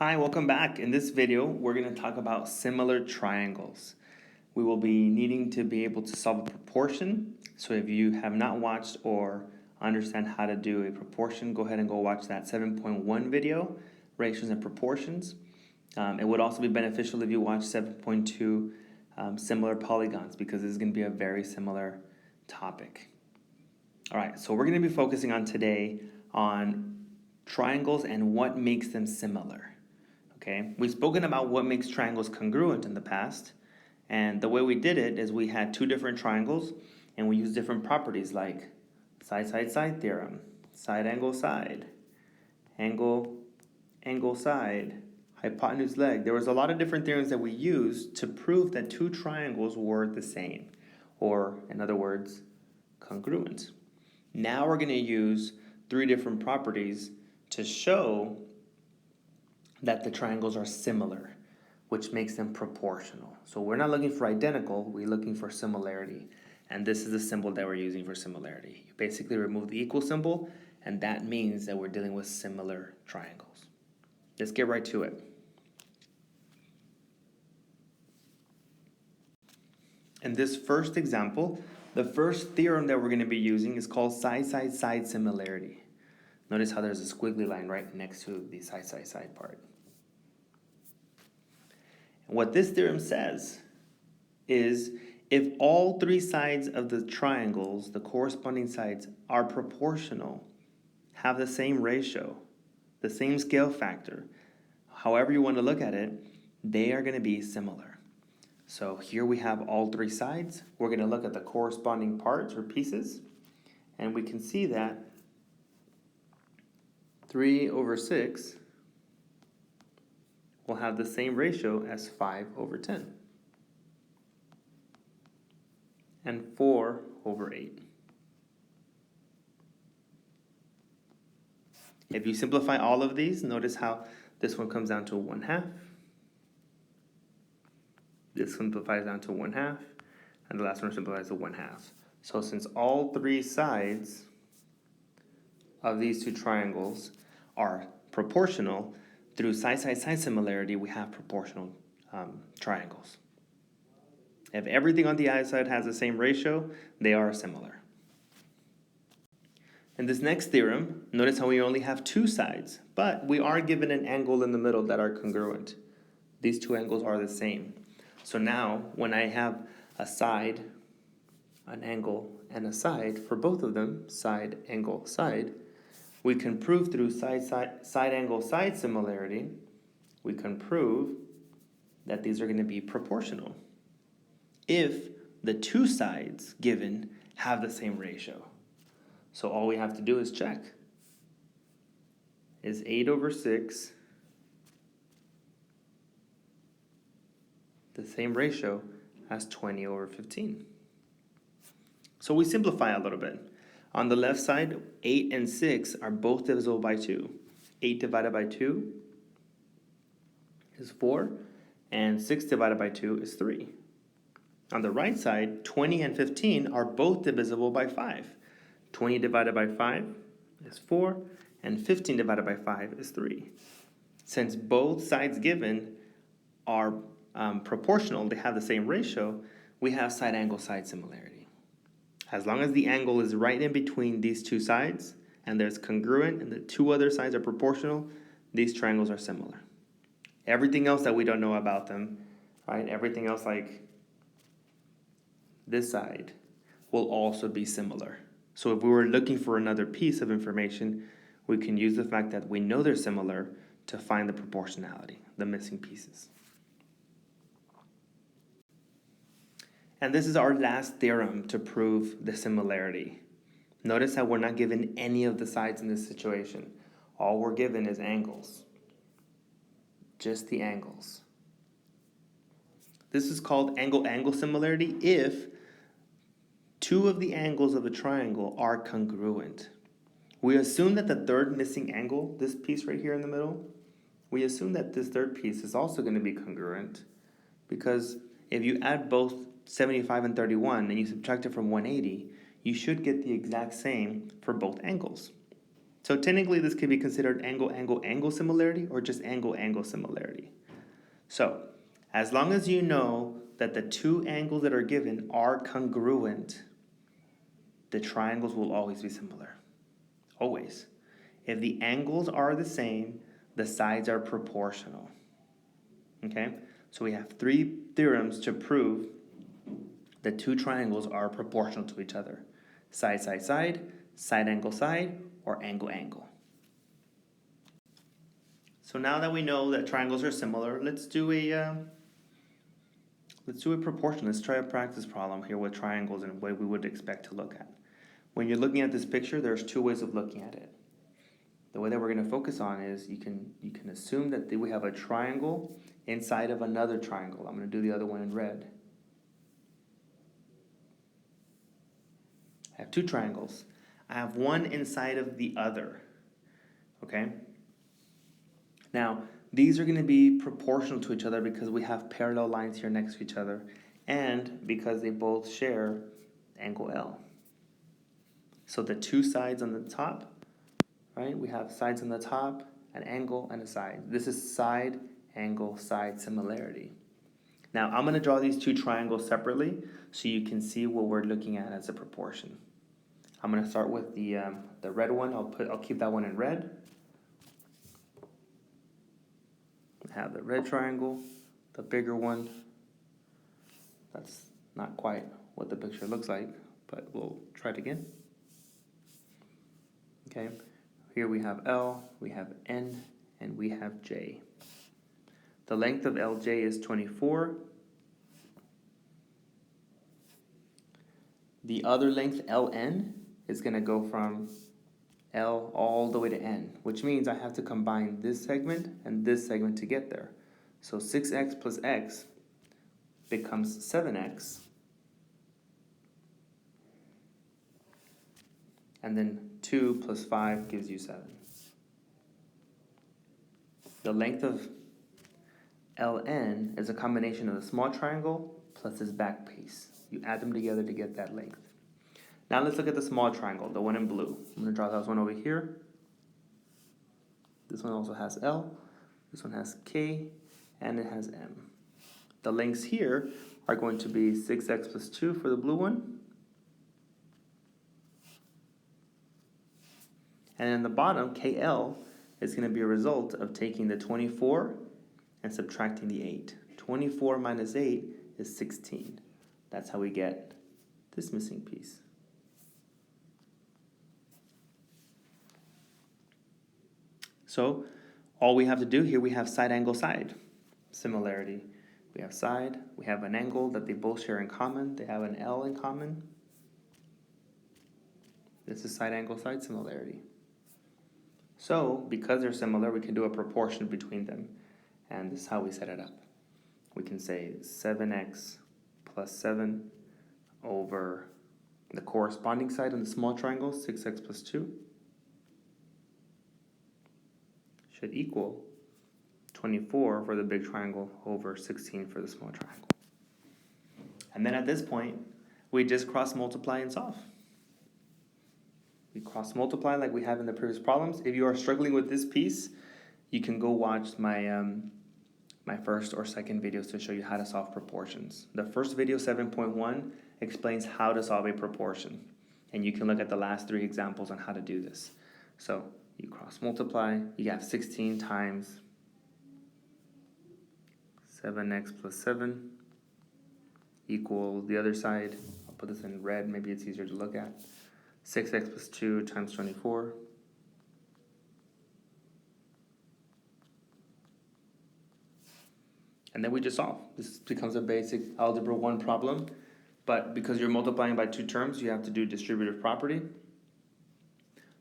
Hi, welcome back. In this video, we're going to talk about similar triangles. We will be needing to be able to solve a proportion. So if you have not watched or understand how to do a proportion, go ahead and go watch that 7.1 video, Ratios and Proportions. It would also be beneficial if you watch 7.2, Similar Polygons, because this is going to be a very similar topic. All right, so we're going to be focusing on today on triangles and what makes them similar. Okay, we've spoken about what makes triangles congruent in the past, and the way we did it is we had two different triangles and we used different properties like side theorem, side, angle side, hypotenuse leg. There was a lot of different theorems that we used to prove that two triangles were the same, or in other words, congruent. Now we're going to use three different properties to show that the triangles are similar, which makes them proportional. So we're not looking for identical, we're looking for similarity. And this is the symbol that we're using for similarity. You basically remove the equal symbol, and that means that we're dealing with similar triangles. Let's get right to it. In this first example, the first theorem that we're going to be using is called side similarity. Notice how there's a squiggly line right next to the side part. What this theorem says is if all three sides of the triangles, the corresponding sides, are proportional, have the same ratio, the same scale factor, however you want to look at it, they are going to be similar. So here we have all three sides. We're going to look at the corresponding parts or pieces, and we can see that 3/6 will have the same ratio as 5/10 and 4/8. If you simplify all of these, notice how this one comes down to 1/2. This simplifies down to 1/2, and the last one simplifies to 1/2. So since all three sides of these two triangles are proportional, through side similarity, we have proportional triangles. If everything on the other side has the same ratio, they are similar. In this next theorem, notice how we only have two sides, but we are given an angle in the middle that are congruent. These two angles are the same. So now, when I have a side, an angle, and a side, for both of them, side, angle, side, we can prove through side angle side similarity, we can prove that these are going to be proportional if the two sides given have the same ratio. So all we have to do is check. Is 8/6 the same ratio as 20/15? So we simplify a little bit. On the left side, 8 and 6 are both divisible by 2. 8 divided by 2 is 4, and 6 divided by 2 is 3. On the right side, 20 and 15 are both divisible by 5. 20 divided by 5 is 4, and 15 divided by 5 is 3. Since both sides given are proportional, they have the same ratio, we have side angle side similarity. As long as the angle is right in between these two sides and there's congruent and the two other sides are proportional, these triangles are similar. Everything else that we don't know about them, right? Everything else like this side will also be similar. So if we were looking for another piece of information, we can use the fact that we know they're similar to find the proportionality, the missing pieces. And this is our last theorem to prove the similarity. Notice that we're not given any of the sides in this situation. All we're given is angles. Just the angles. This is called angle-angle similarity if two of the angles of a triangle are congruent. We assume that the third missing angle, this piece right here in the middle, we assume that this third piece is also going to be congruent, because if you add both 75 and 31 and you subtract it from 180, you should get the exact same for both angles. So technically this could be considered angle similarity or just angle similarity. So as long as you know that the two angles that are given are congruent, the triangles will always be similar. Always. If the angles are the same, the sides are proportional. Okay? So we have three theorems to prove that two triangles are proportional to each other. Side, side, side, side, or angle. So now that we know that triangles are similar, let's do a proportion. Let's try a practice problem here with triangles and what we would expect to look at. When you're looking at this picture, there's two ways of looking at it. The way that we're going to focus on is you can assume that we have a triangle inside of another triangle. I'm going to do the other one in red. I have two triangles. I have one inside of the other. Okay? Now, these are going to be proportional to each other because we have parallel lines here next to each other and because they both share angle L. So the two sides on the top, right? We have sides on the top, an angle, and a side. This is side, angle, side similarity. Now, I'm going to draw these two triangles separately so you can see what we're looking at as a proportion. I'm going to start with the red one. I'll keep that one in red. Have the red triangle, the bigger one. That's not quite what the picture looks like, but we'll try it again. Okay, here we have L, we have N, and we have J. The length of LJ is 24. The other length, LN, is going to go from L all the way to N, which means I have to combine this segment and this segment to get there. So 6x plus x becomes 7x. And then 2 plus 5 gives you 7. The length of LN is a combination of the small triangle plus this back piece. You add them together to get that length. Now let's look at the small triangle, the one in blue. I'm going to draw this one over here. This one also has L, this one has K, and it has M. The lengths here are going to be 6x plus 2 for the blue one. And in the bottom, KL is going to be a result of taking the 24 and subtracting the 8. 24 minus 8 is 16. That's how we get this missing piece. So all we have to do here, we have side, angle, side similarity. We have side, we have an angle that they both share in common. They have an L in common. This is side, angle, side similarity. So because they're similar, we can do a proportion between them. And this is how we set it up. We can say 7x plus 7 over the corresponding side on the small triangle, 6x plus 2. Should equal 24 for the big triangle over 16 for the small triangle. And then at this point, we just cross multiply and solve. We cross multiply like we have in the previous problems. If you are struggling with this piece, you can go watch my my first or second videos to show you how to solve proportions. The first video, 7.1, explains how to solve a proportion. And you can look at the last 3 examples on how to do this. So you cross multiply, you have 16 times 7x plus 7 equal the other side. I'll put this in red, maybe it's easier to look at. 6x plus 2 times 24. And then we just solve. This becomes a basic algebra 1 problem, but because you're multiplying by 2 terms, you have to do distributive property.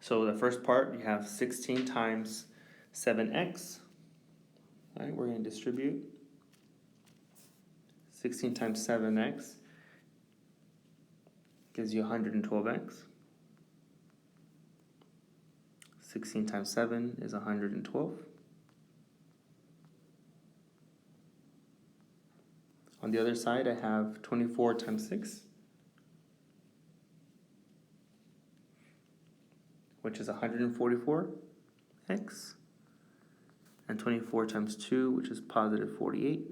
So the first part, you have 16 times 7x. All right, we're going to distribute. 16 times 7x gives you 112x. 16 times 7 is 112. On the other side, I have 24 times 6, which is 144x, and 24 times 2, which is positive 48.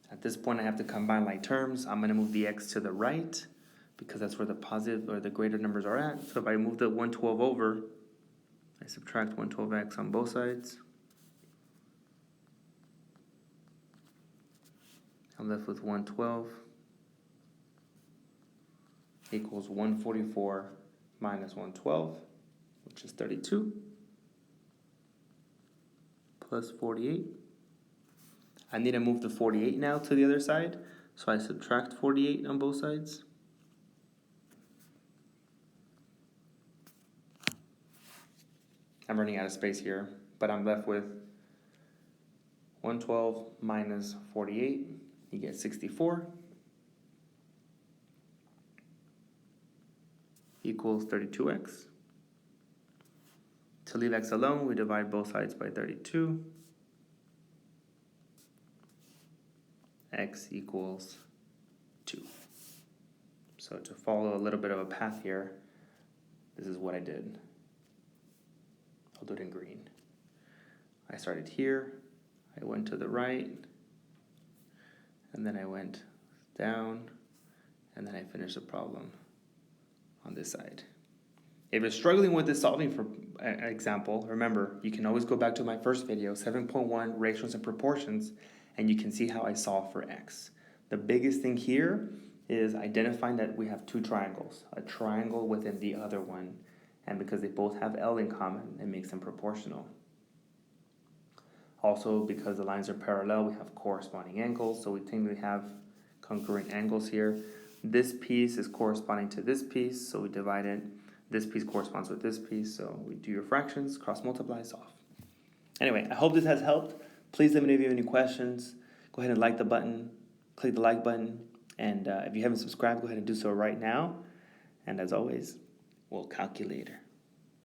At this point, I have to combine like terms. I'm going to move the x to the right because that's where the positive or the greater numbers are at. So if I move the 112 over, I subtract 112x on both sides. I'm left with 112 equals 144 minus 112, which is 32, plus 48. I need to move the 48 now to the other side, so I subtract 48 on both sides. I'm running out of space here, but I'm left with 112 minus 48, you get 64, equals 32x. To leave x alone, we divide both sides by 32. X equals 2. So to follow a little bit of a path here, this is what I did. I'll do it in green. I started here, I went to the right, and then I went down, and then I finished the problem on this side. If you're struggling with this solving for example, remember, you can always go back to my first video, 7.1 ratios and proportions, and you can see how I solve for x. The biggest thing here is identifying that we have two triangles, a triangle within the other one, and because they both have L in common, it makes them proportional. Also, because the lines are parallel, we have corresponding angles, so we think we have congruent angles here. This piece is corresponding to this piece, so we divide it. This piece corresponds with this piece, so we do your fractions, cross multiply, solve. Anyway, I hope this has helped. Please let me know if you have any questions. Go ahead and like the button, click the like button, and if you haven't subscribed, go ahead and do so right now. And as always, we'll calculate later.